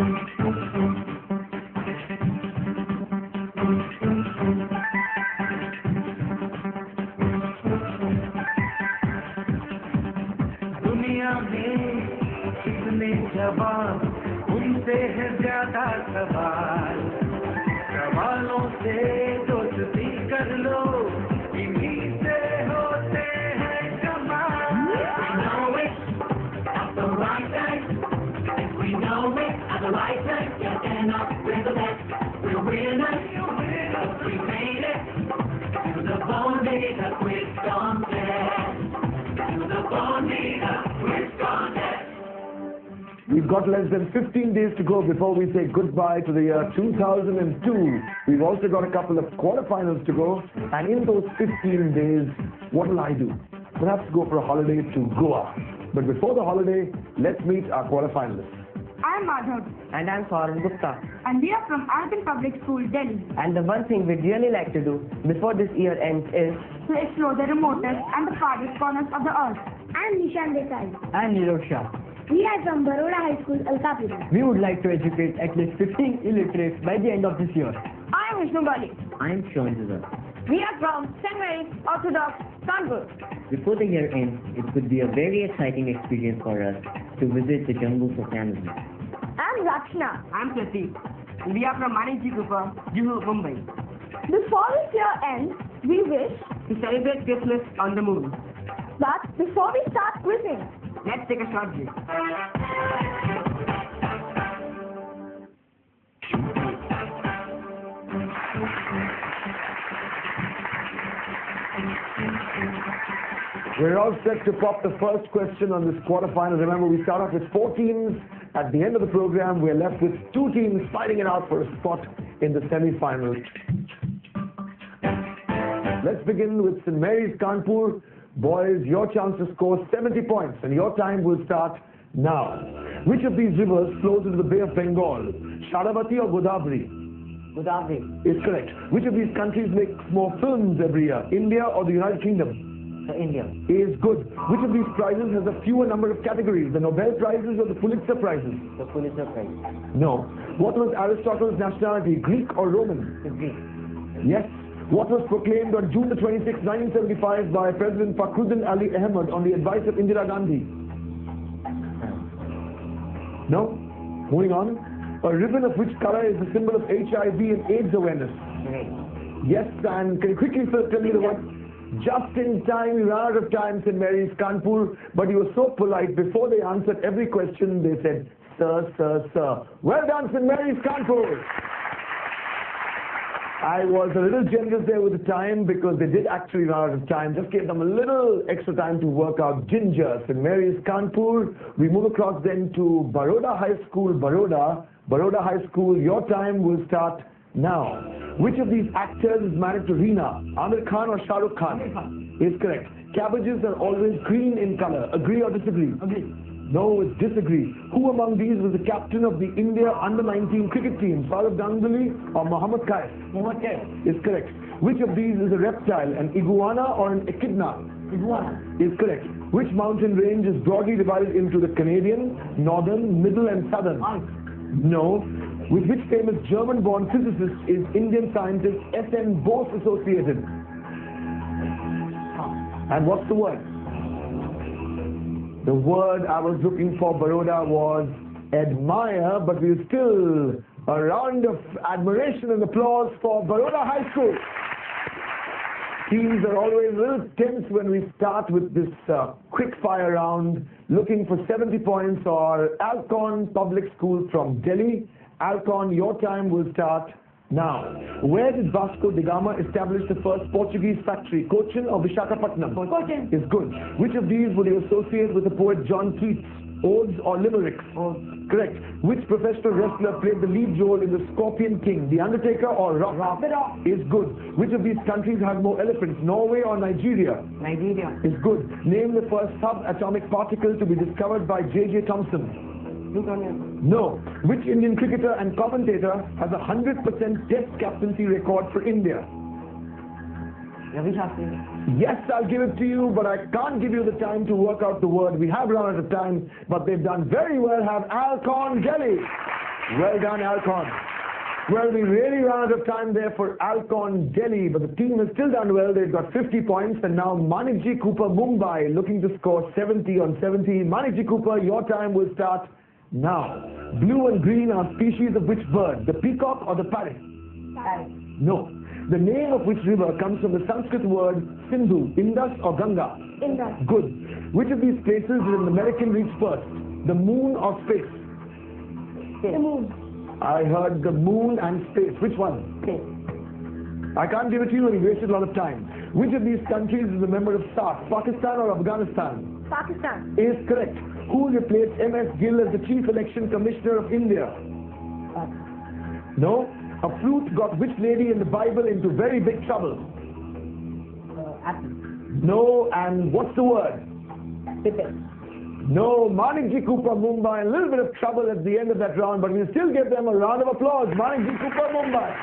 दुनिया में कितने जवान, उनसे है ज्यादा सवाल, सवालों से दोस्ती कर लो, इन्हीं से होते हैं कमाल. We know it at the right time. Yeah, stand up, we're the best. We're winners, we made it to the Bournvita Quiz Contest. To the Bournvita Quiz Contest. We've got less than 15 days to go before we say goodbye to the year 2002. We've also got a couple of quarterfinals to go, and in those 15 days, what will I do? Perhaps go for a holiday to Goa. But before the holiday, let's meet our quarterfinalists. I'm Madhav. And I'm Saurabh Gupta. And we are from Arvind Public School, Delhi. And the one thing we'd really like to do before this year ends is to explore the remotest and the farthest corners of the earth. I'm Nishan Desai. I'm Niroj Shah. We are from Baroda High School, Alkapura. We would like to educate at least 15 illiterates by the end of this year. I'm Vishnu Bali. I'm Sean Zizar. We are from St. Mary's Orthodox, Kanpur. Before the year ends, it could be a very exciting experience for us to visit the jungles of Amazon. I'm Rakshna. I'm Prateek. We are from Maniji Kupa, Juhu, Mumbai. Before this year ends, we wish to celebrate Christmas on the moon. But before we start quizzing, let's take a short break. We're all set to pop the first question on this quarterfinal. Remember, we start off with 4 teams. At the end of the program, we're left with 2 teams fighting it out for a spot in the semi-finals. Let's begin with St. Mary's Kanpur. Boys, your chance to score 70 points, and your time will start now. Which of these rivers flows into the Bay of Bengal? Sharavati or Godavari? Godavari is correct. Which of these countries makes more films every year? India or the United Kingdom? India is good. Which of these prizes has a fewer number of categories? The Nobel Prizes or the Pulitzer Prizes? The Pulitzer Prize. No. What was Aristotle's nationality? Greek or Roman? Greek. Yes. What was proclaimed on June the 26th, 1975 by President Fakhruddin Ali Ahmed on the advice of Indira Gandhi? No? Moving on. A ribbon of which color is the symbol of HIV and AIDS awareness? Red. Yes, and can you quickly tell me the word? Just in time, we ran out of time, St. Mary's Kanpur, but you were so polite. Before they answered every question, they said, sir, sir, sir. Well done, St. Mary's Kanpur. I was a little generous there with the time because they did actually run out of time. Just gave them a little extra time to work out ginger. St. Mary's Kanpur. We move across then to Baroda High School, Baroda. Baroda High School, your time will start now. Which of these actors is married to Reena? Amir Khan or Shah Rukh Khan? Is correct. Cabbages are always green in color. Agree or disagree? Agree. No, it's disagree. Who among these was the captain of the India under-19 cricket team? Saurav Ganguly or Mohammad Kaif? Mohammad Kaif. Is correct. Which of these is a reptile? An iguana or an echidna? Iguana. Is correct. Which mountain range is broadly divided into the Canadian, Northern, Middle and Southern? Alps. No. With which famous German-born physicist is Indian scientist S.N. Bose associated? And what's the word? The word I was looking for, Baroda, was admire, but we'll still a round of admiration and applause for Baroda High School. Teams are always a little tense when we start with this quick fire round, looking for 70 points, or Alcon Public School from Delhi. Alcon, your time will start now. Where did Vasco da Gama establish the first Portuguese factory? Cochin or Visakhapatnam? Cochin. Is good. Which of these would you associate with the poet John Keats? Odes or limericks? Odes. Correct. Which professional wrestler played the lead role in The Scorpion King? The Undertaker or Rock? Rock. Is good. Which of these countries have more elephants? Norway or Nigeria? Nigeria. Is good. Name the first subatomic particle to be discovered by J.J. Thomson. No. Which Indian cricketer and commentator has a 100% test captaincy record for India? Ravi Shastri. Yes, I'll give it to you, but I can't give you the time to work out the word. We have run out of time, but they've done very well. Have Alcon Delhi. Well done, Alcon. Well, we really ran out of time there for Alcon Delhi, but the team has still done well. They've got 50 points, and now Manikji Cooper Mumbai looking to score 70 on 70. Manikji Cooper, your time will start now. Blue and green are species of which bird? The peacock or the parrot? Parrot. No. The name of which river comes from the Sanskrit word Sindhu, Indus or Ganga? Indus. Good. Which of these places did an American reach first? The moon or space? The moon. I heard the moon and space. Which one? Space. I can't give it to you and you wasted a lot of time. Which of these countries is a member of SARC? Pakistan or Afghanistan? Pakistan. Is correct. Who replaced M.S. Gill as the Chief Election Commissioner of India? No. A flute got which lady in the Bible into very big trouble? Apple. No. And what's the word? Pipit. No. Manikji Cooper Mumbai, a little bit of trouble at the end of that round, but we'll still give them a round of applause. Manikji Cooper Mumbai.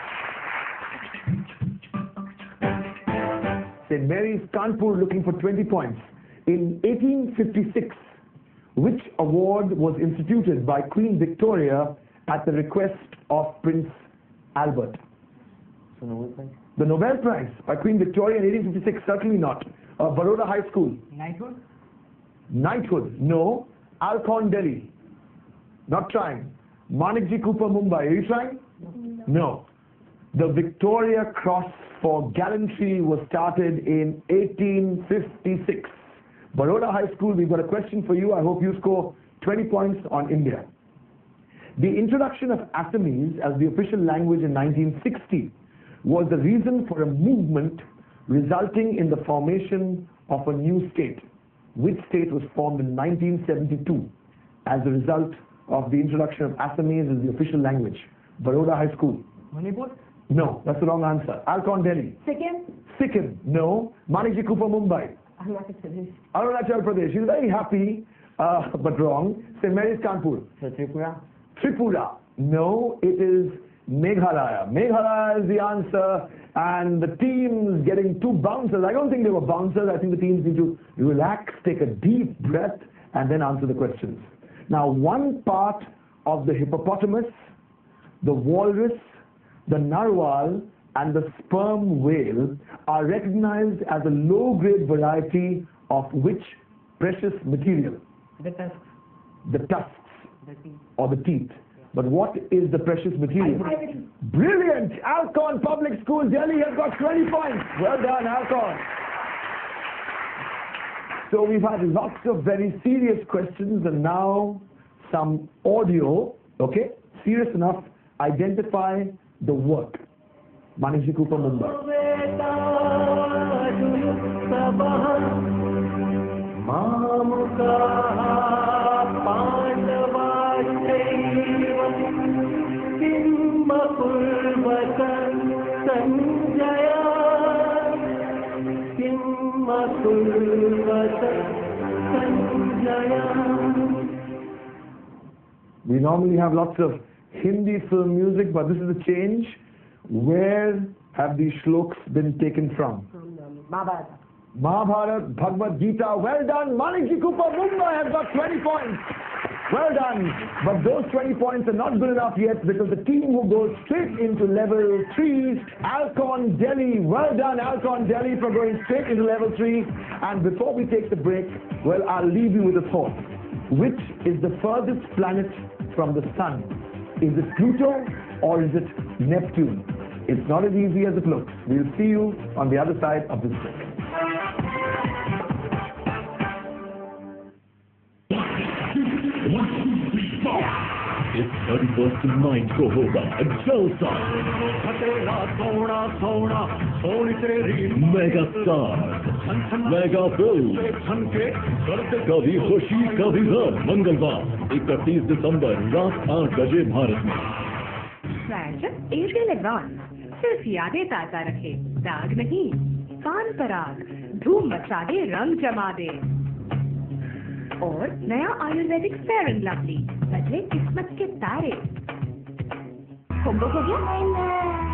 St. Mary's Kanpur looking for 20 points. In 1856, which award was instituted by Queen Victoria at the request of Prince Albert? So Nobel Prize? The Nobel Prize by Queen Victoria in 1856, certainly not. Baroda High School. Knighthood. Knighthood, no. Alcon Delhi, not trying. Manikji Cooper Mumbai, are you trying? No. The Victoria Cross for Gallantry was started in 1856. Baroda High School, we've got a question for you. I hope you score 20 points on India. The introduction of Assamese as the official language in 1960 was the reason for a movement resulting in the formation of a new state. Which state was formed in 1972 as a result of the introduction of Assamese as the official language? Baroda High School. Manipur. No, that's the wrong answer. Alcon Delhi. Sikkim. Sikkim. No. Manikji Cooper Mumbai. Arunachal Pradesh. Arunachal Pradesh. She's very happy, but wrong. St. Mary's Kanpur. So Tripura? Tripura. No, it is Meghalaya. Meghalaya is the answer, and the team's getting 2 bouncers. I don't think they were bouncers. I think the teams need to relax, take a deep breath, and then answer the questions. Now, one part of the hippopotamus, the walrus, the narwhal, and the sperm whale are recognized as a low-grade variety of which precious material? The tusks. The tusks The teeth. or the teeth. But what is the precious material? Ivory. Brilliant! Alcon Public School Delhi has got 20 points. Well done, Alcon. So we've had lots of very serious questions and now some audio. Okay? Serious enough. Identify the work. Manikji Cooper Mumbai. We normally have lots of Hindi film music, but this is a change. Where have these shloks been taken from? Mahabharata. Mahabharata, Bhagavad Gita. Well done. Manikji Cooper Mumbai has got 20 points. Well done. But those 20 points are not good enough yet because the team who goes straight into level 3, Alcon Delhi. Well done, Alcon Delhi, for going straight into level 3. And before we take the break, well, I'll leave you with a thought. Which is the furthest planet from the sun? Is it Pluto or is it Neptune? It's not as easy as it looks. We'll see you on the other side of this break. इस 31st night को होगा जलसा mega star mega film कभी खुशी कभी गम मंगलवार 31 दिसंबर रात 8 बजे भारत में फ्लैश एशियन एडवांस सिर्फ यादें ताजा रखे दाग नहीं कान पर आग धूम मचा दे रंग जमा दे और नया आयुर्वेदिक फेयर एंड लवली बदले किस्मत के तारे होमवर्क हो गया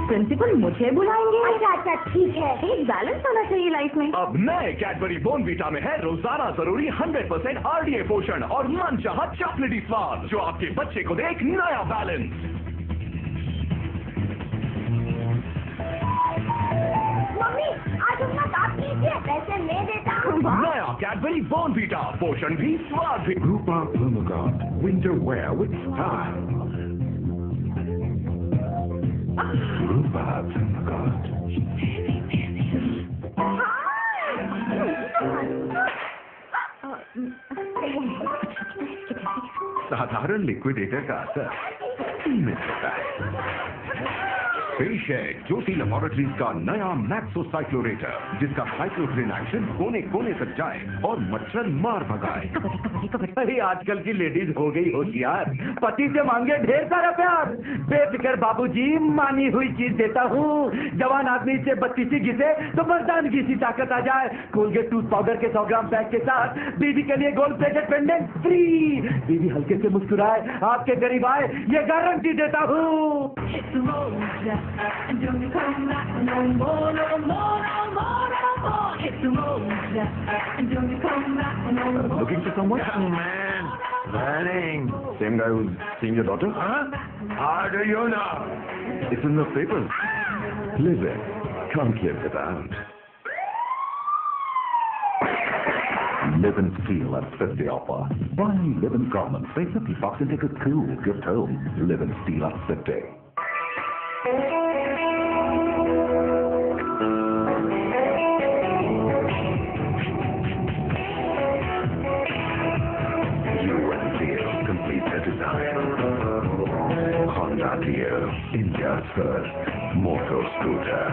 प्रिंसिपल मुझे बुलाएंगे? अच्छा अच्छा ठीक है। एक बैलेंस होना चाहिए लाइफ में। अब नए कैडबरी बोर्नवीटा में है रोजाना जरूरी 100% RDA पोषण और मनचाहा चॉकलेटी स्वाद जो आपके बच्चे को दे एक नया बैलेंस। मम्मी आज अपना दांत कीजिए, पैसे मैं देता हूँ। नया कैडबरी बोर्नवीटा पोषण भी स्वाद भी। Rupa Plumagard, winter wear with style. Rupa Plumagard. साधारण लिक्विडेटर का असर सीमित होता है। पेश है ज्योति लैबोरेटरीज का नया मैक्सोसाइक्लोरेटर जिसका साइक्लोट्रिन एक्शन कोने कोने तक जाए और मच्छर मार भगाए। अरे आजकल की लेडीज हो गई होशियार, पति से मांगे ढेर सारा प्यार। बेफिक्र बाबूजी, मानी हुई चीज देता हूँ। जवान आदमी से 32 घिसे तो मर्दानगी सी ताकत आ जाए। कोलगेट टूथ पाउडर के 100 ग्राम पैक के साथ बीवी के लिए गोल्ड प्लेटेड पेंडेंट फ्री। बीवी हल्के से मुस्कुराए, आपके करीब आए, ये गारंटी देता हूँ। Looking for someone? Man, planning. Same guy who's seeing your daughter? Huh? How do you know? It's in the papers. Live it. Can't live without. Live and Steel at 50 offer. Buy Live and Garments, pay 50 bucks and take a cool gift home. Live and Steel at 50. Honda Dio, India's first motor scooter.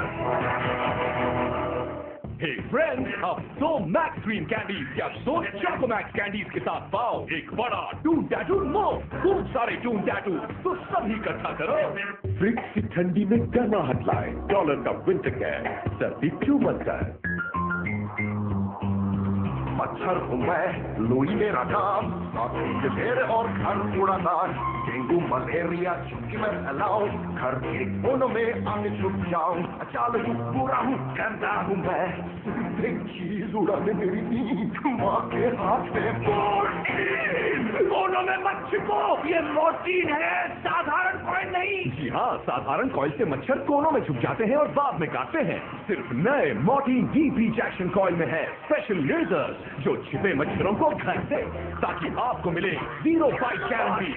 Hey friends, अब 2 max cream candies या 2 choco max candies के साथ पाओ एक बड़ा twin tattoo मुफ्त। खूब सारे टून टैटू तो सभी इकट्ठा करो। फ्रिज की ठंडी में गर्माहट लाए डॉलर का विंटर कैश, सर्दी क्यों बनता है? मच्छर हूँ मैं, लुई मेरा नाम, ढेर और घर कूड़ादान, डेंगू मलेरिया चुटकी में फैलाऊं, घर के कोनों में आगे छुप जाऊं, अचाल पूरा हूँ, गंदा हूँ मैं, एक चीज उड़ाने मेरी नींद, माँ के हाथ में मोर्टीन, कोनों में मत छिपो, ये मोर्टीन है, साधारण कॉइल नहीं। जी हाँ, साधारण कॉइल से मच्छर कोनों में छुप जाते हैं और बाद में काटते हैं। सिर्फ नए मोर्टीन डीप इंजेक्शन कॉइल में है स्पेशल लेजर जो छिपे मच्छरों को घर दे ताकि आपको मिले 0 बाइट गारंटी।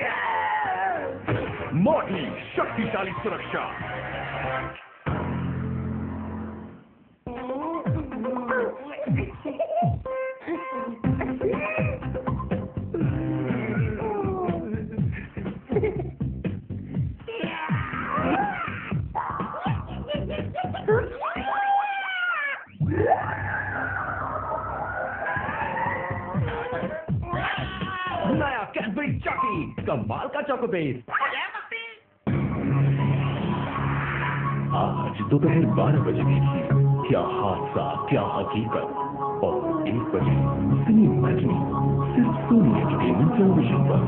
मोर्टीन शक्तिशाली सुरक्षा। नया कैडबरी चॉकी, कमाल का चॉको बेस। आज दोपहर 12 बजे देखिए क्या हादसा क्या हकीकत, और 1 बजे सिनी मैचनी सिर्फ सोनी एंटरटेनमेंट टेलीविजन पर।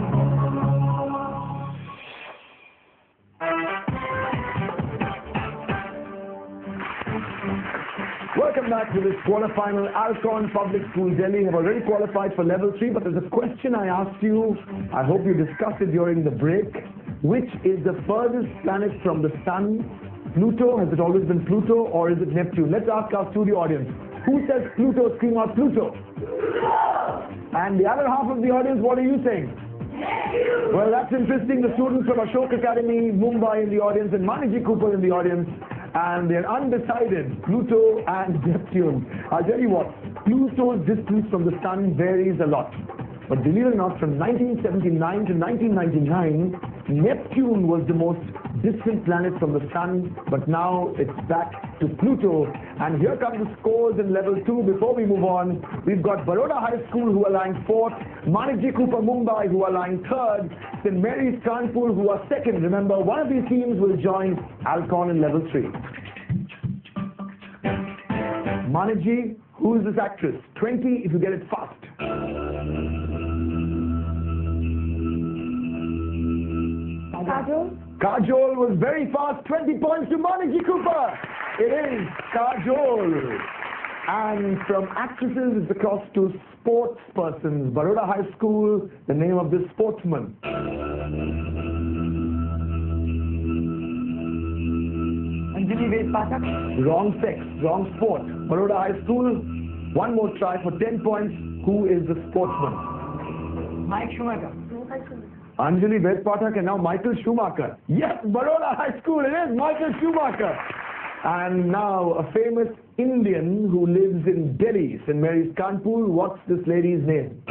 Welcome back to this quarterfinal. Alcon Public School Delhi have already qualified for level 3, but there's a question I asked you. I hope you discussed it during the break. Which is the furthest planet from the sun? Pluto? Has it always been Pluto, or is it Neptune? Let's ask our studio audience. Who says Pluto? Scream out Pluto. And the other half of the audience, what are you saying? Well, that's interesting. The students from Ashok Academy, Mumbai in the audience, and Maniji Cooper in the audience. And they're undecided, Pluto and Neptune. I'll tell you what, Pluto's distance from the sun varies a lot. But believe it or not, from 1979 to 1999, Neptune was the most distant planet from the sun, but now it's back to Pluto. And here come the scores in level 2. Before we move on, we've got Baroda High School who are lying 4th, Maniji Cooper Mumbai who are lying 3rd, St. Mary's Kanpur who are 2nd. Remember, one of these teams will join Alcon in level 3. Maniji, who is this actress? 20 if you get it fast. Kajol, Kajol was very fast. 20 points to Maniji Cooper. It is Kajol. And from actresses, it's across to sports persons. Baroda High School, the name of this sportsman. Anjali Ved Pathak. Wrong sex, wrong sport. Baroda High School, one more try for 10 points. Who is the sportsman? Mike Schumacher. Anjali Ved Pathak and now Michael Schumacher. Yes, Baroda High School, it is Michael Schumacher. And now a famous Indian who lives in Delhi, St. Mary's Kanpur. What's this lady's name?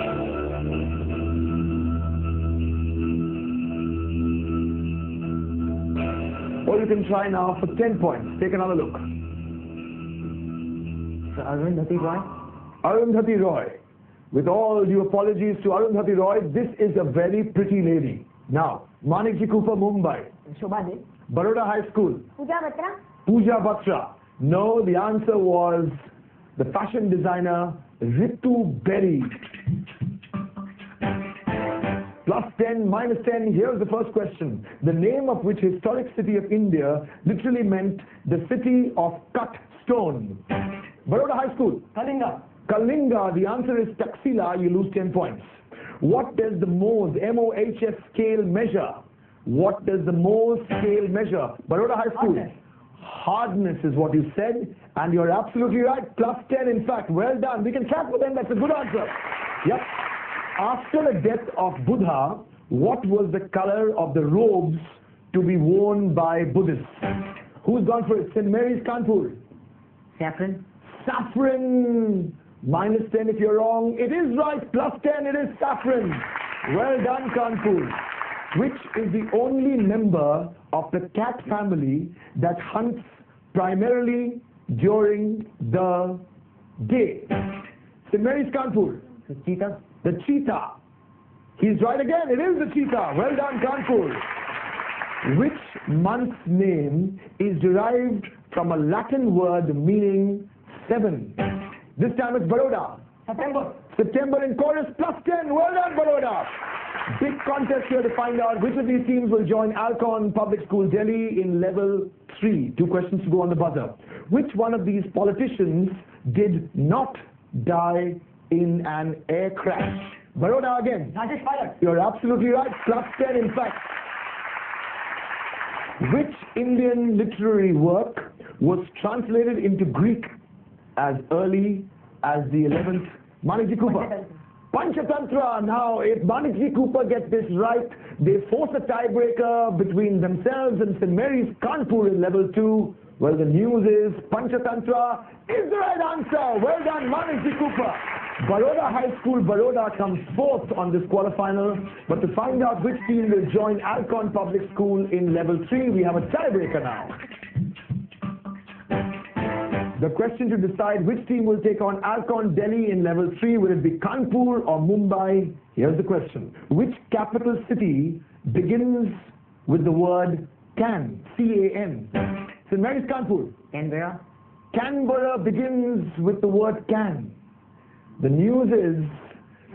Or you can try now for 10 points. Take another look. Arundhati Roy. Arundhati Roy. With all due apologies to Arundhati Roy, this is a very pretty lady. Now, Manikji Cooper, Mumbai. Shobha De. Baroda High School. Pooja Batra. Pooja Batra. No, the answer was the fashion designer Ritu Berry. Plus 10, minus 10. Here's the first question. The name of which historic city of India literally meant the city of cut stone? Baroda High School. Kalinga. Kalinga. The answer is Taxila. You lose 10 points. What does the Mohs, M-O-H-S scale measure? What does the Mohs scale measure? Baroda High School. Hardness is what you said, and you're absolutely right. Plus 10, in fact. Well done. We can clap for them. That's a good answer. Yep. After the death of Buddha, what was the color of the robes to be worn by Buddhists? Who's gone for it? St. Mary's Kanpur. Saffron. Saffron. Minus 10 if you're wrong. It is right. Plus 10, it is saffron. Well done, Kanpur. Which is the only member of the cat family that hunts primarily during the day? St. Mary's Kanpur. The cheetah. The cheetah. He's right again. It is the cheetah. Well done, Kanpur. Which month's name is derived from a Latin word meaning 7? This time it's Baroda. September. September in chorus. Plus 10. Well done, Baroda. Big contest here to find out which of these teams will join Alcon Public School Delhi in level 3. 2 questions to go on the buzzer. Which one of these politicians did not die in an air crash? Baroda again. Rajesh Payak. You're absolutely right. Plus 10 in fact. Which Indian literary work was translated into Greek as early as the 11th? Maniji Cooper. Panchatantra. Now, if Maniji Cooper gets this right, they force a tiebreaker between themselves and St. Mary's Kanpur in level 2. Well, the news is Panchatantra is the right answer. Well done, Maniji Cooper. Baroda High School, Baroda comes fourth on this quarterfinal. But to find out which team will join Alcon Public School in level 3, we have a tiebreaker now. The question to decide which team will take on Alcon Delhi in level 3, will it be Kanpur or Mumbai? Here's the question. Which capital city begins with the word can? C-A-N. St. Mary's Kanpur. Canberra. Canberra begins with the word can. The news is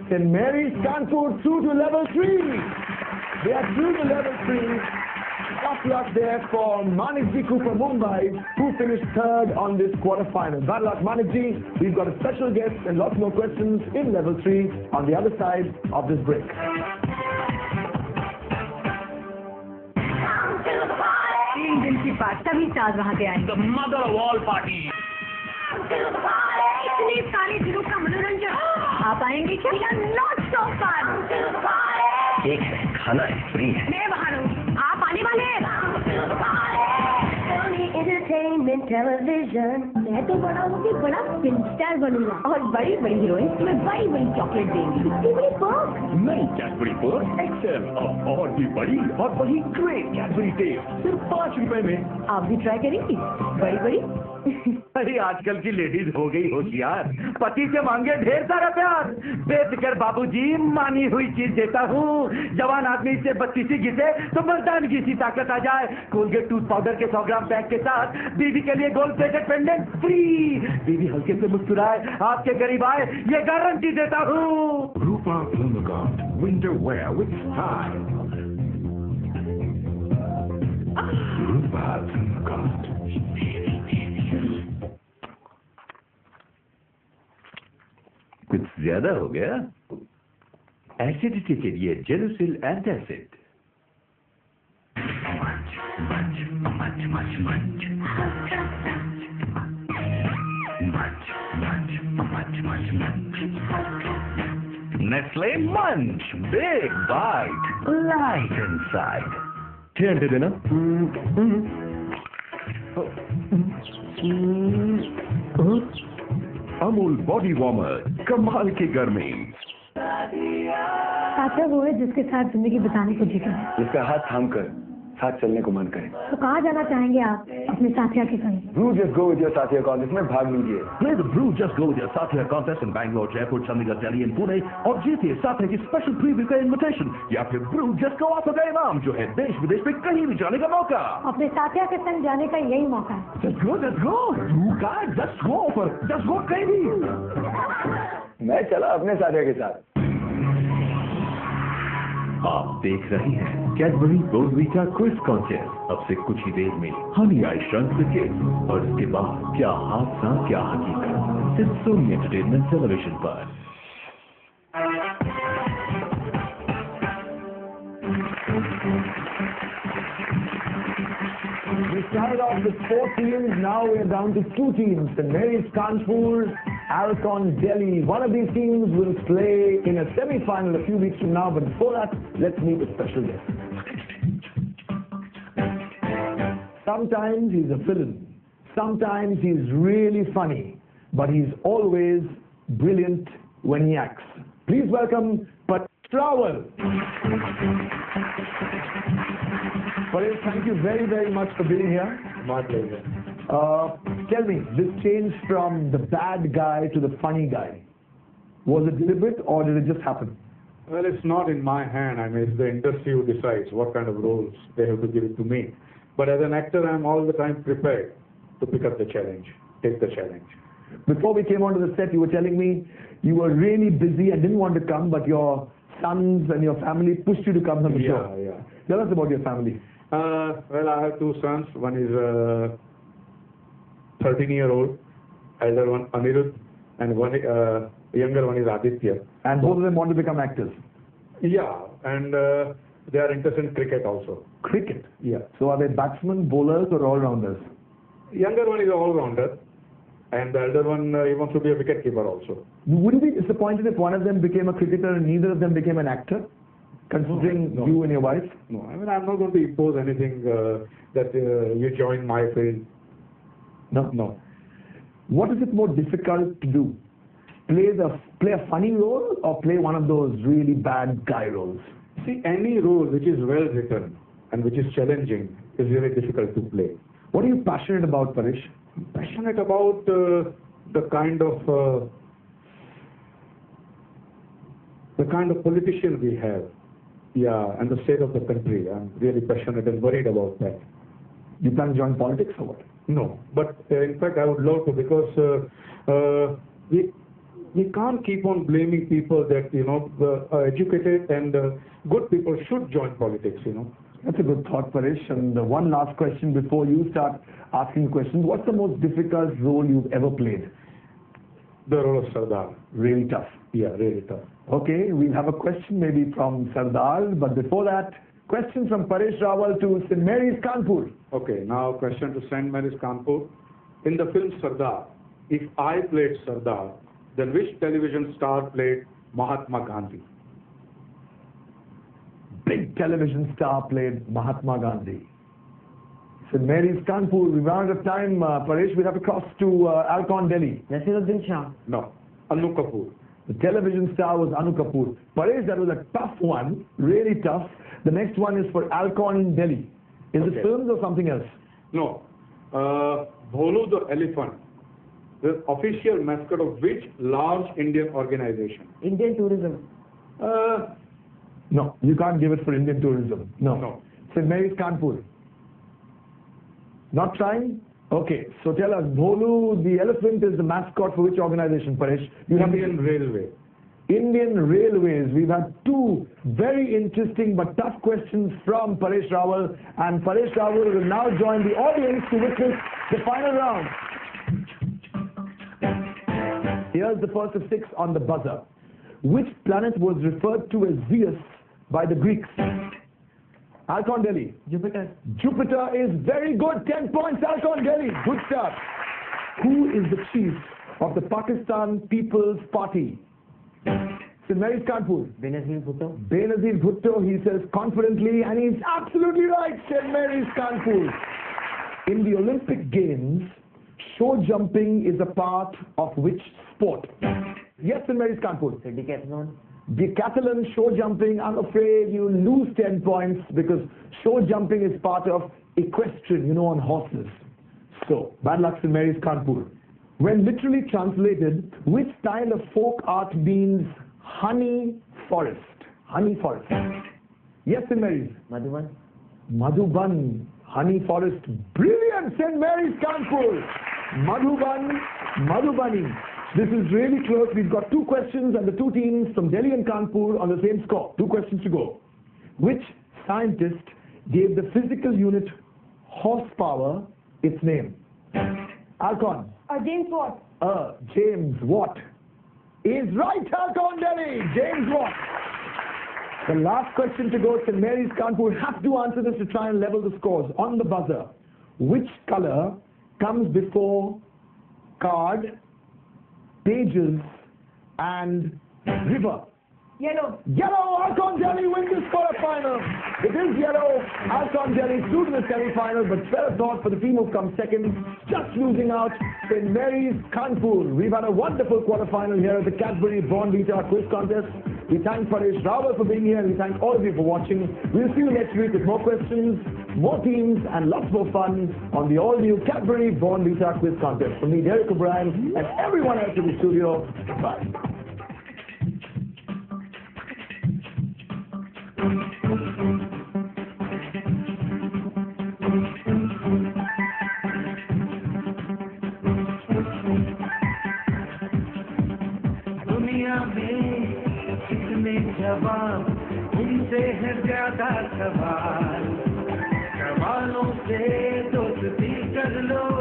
St. Mary's Kanpur through to level 3. They are through to level 3. Tough luck there for Manikji Cooper Mumbai, who finished third on this quarterfinal. Bad luck, Manikji. We've got a special guest and lots more questions in level 3 on the other side of this break. तीन दिन की बात तभी साज वहाँ पे आएंगे। The mother of all parties. इतने सारे दिनों का मनोरंजन आप आएंगे क्या? Lots of fun. एक है, खाना है, फ्री है। मैं बाहर हूँ, आप आने वाले हैं? Entertainment television. मैं तो बड़ा होके बड़ा फिल्म स्टार बनूंगा और बड़ी बड़ी हीरोइन तुम्हें बड़ी बड़ी चॉकलेट देंगी। इतनी बड़ी पर्क। नई कैडबरी पर एक्सेल और भी बड़ी और वही ग्रेट कैडबरी टेस्ट सिर्फ ₹5 में। आप भी ट्राई करेंगी? बड़ी बड़ी। अरे आजकल की लेडीज हो गई होशियार, पति से मांगे ढेर सारा प्यार। बेफिक्र बाबूजी, मानी हुई चीज देता हूँ। जवान आदमी से 32 घिसे तो मर्दानगी सी ताकत आ जाए। कोलगेट टूथ पाउडर के 100 ग्राम पैक के साथ बीवी के लिए गोल्ड प्लेटेड पेंडेंट फ्री। बीवी हल्के से मुस्कुराए, आपके करीब आए, ये गारंटी देता हूँ। Rupa Plumagard, winter wear with style. कुछ ज्यादा हो गया? एसिडिटी के लिए Gelusil antacid. Nestle Munch, big bite, light inside. क्या दे देना? अमूल बॉडी वार्मर, कमाल की गर्मी। साथिया वो है जिसके साथ जिंदगी बिताने को जी करे, जिसका हाथ थाम कर साथ चलने को मन करे। तो कहाँ जाना चाहेंगे आप अपने साथिया के संग? Brew Just Go With Your Saathiya contest में भाग लीजिए। Play the Brew Just Go With Your Sathya contest in Bangalore, Jaipur, Chandigarh, Delhi and Pune और जीतिए साथया की स्पेशल प्रीव्यू का इन्विटेशन या फिर Brew Just Go ऑफर का इनाम जो है देश विदेश में कहीं भी जाने का मौका। अपने साथिया के संग जाने का यही मौका है। Just go, just go। Brew का Just Go offer, Just Go कहीं भी। मैं चला अपने साथिया के साथ। आप देख रहे हैं कैडबरी बोर्नवीटा क्विज कॉन्टेस्ट। अब से कुछ ही देर में हनी आई श्रंक द किड और इसके बाद क्या हादसा क्या हकीकत, सिर्फ सोनी एंटरटेनमेंट टेलीविजन पर। We started off with 4 teams, now we're down to 2 teams. St. Mary's Kanpur, Alcon Delhi. One of these teams will play in a semi-final a few weeks from now, but before that, let's meet a special guest. Sometimes he's a villain, sometimes he's really funny, but he's always brilliant when he acts. Please welcome Paresh Rawal. Paresh, thank you very, very much for being here. My pleasure. Tell me, this change from the bad guy to the funny guy, was it deliberate or did it just happen? Well, it's not in my hand. I mean, it's the industry who decides what kind of roles they have to give it to me. But as an actor, I'm all the time prepared to pick up the challenge, take the challenge. Before we came onto the set, you were telling me you were really busy and didn't want to come, but your sons and your family pushed you to come on the show. Yeah. Tell us about your family. Well, I have 2 sons. One is 13-year-old, elder one Anirudh, and one younger one is Aditya. And both of them want to become actors. Yeah, and they are interested in cricket also. Cricket? Yeah. So are they batsmen, bowlers or all-rounders? Younger one is an all-rounder, and the elder one he wants to be a wicket keeper also. Would you be disappointed if one of them became a cricketer and neither of them became an actor? Considering No. you and your wife? No, I mean, I'm not going to impose anything that you join my field. No. What is it more difficult to do? Play a funny role or play one of those really bad guy roles? See, any role which is well written and which is challenging is really difficult to play. What are you passionate about, Paresh? I'm passionate about the kind of politician we have. Yeah, and the state of the country. I'm really passionate and worried about that. You plan to join politics or what? No, but in fact I would love to, because we can't keep on blaming people that, the educated and good people should join politics, That's a good thought, Paresh. And one last question before you start asking questions. What's the most difficult role you've ever played? The role of Sardar. Really tough. Yeah, really tough. Okay, we'll have a question maybe from Sardar, but before that, question from Paresh Rawal to St. Mary's Kanpur. Okay, now question to St. Mary's Kanpur. In the film Sardar, if I played Sardar, then which television star played Mahatma Gandhi? Big television star played Mahatma Gandhi. St. Mary's Kanpur, we've run out of time. Paresh, we'll have to cross to Alcon Delhi. Nasiruddin Shah. No, Anu Kapoor. The television star was Anu Kapoor. Paresh, that was a tough one, really tough. The next one is for Alcon in Delhi. Is it films or something else? No. Bholu the elephant, the official mascot of which large Indian organization? Indian tourism. No, you can't give it for Indian tourism. No. St. Mary's Kanpur. Not trying? Okay, so tell us, Bholu the elephant is the mascot for which organization, Paresh? Indian Railway. Indian Railways. We've had two very interesting but tough questions from Paresh Rawal, and Paresh Rawal will now join the audience to witness the final round. Here's the first of 6 on the buzzer. Which planet was referred to as Zeus by the Greeks? Alcon Delhi. Jupiter. Jupiter is very good. 10 points, Alcon Delhi. Good start. Who is the chief of the Pakistan People's Party? St. Mary's Kanpur. Benazir Bhutto. Benazir Bhutto, he says confidently, and he's absolutely right. St. Mary's Kanpur. In the Olympic Games, show jumping is a part of which sport? Yes, St. Mary's Kanpur. Decathlon. Decathlon, show jumping, I'm afraid you lose 10 points because show jumping is part of equestrian, on horses. So, bad luck, St. Mary's Kanpur. When literally translated, which style of folk art means honey forest? Honey forest. Yes, St. Mary's. Madhuban. Madhuban, honey forest. Brilliant, St. Mary's Kanpur. Madhubani. This is really close. We've got 2 questions and the 2 teams from Delhi and Kanpur on the same score. 2 questions to go. Which scientist gave the physical unit horsepower its name? Alcon. James Watt. James Watt is right, Alcon Delhi. James Watt. The last question to go. St. Mary's Kanpur have to answer this to try and level the scores. On the buzzer, which color comes before card, pages, and river? Yellow. Yellow. Alcon Delhi wins this quarterfinal. It is yellow. Alcon Delhi through to the semi-final, but fair thought for the team who've come second, just losing out. St. Mary's Kanpur. We've had a wonderful quarterfinal here at the Cadbury Bournvita Quiz Contest. We thank Paresh Rawal for being here, and we thank all of you for watching. We'll see you next week with more questions, more teams, and lots more fun on the all-new Cadbury Bournvita Quiz Contest. From me, Derek O'Brien, and everyone else in the studio, bye. दुनिया में कितने जवान, उनसे है ज्यादा सवाल, सवालों से दोस्ती कर लो।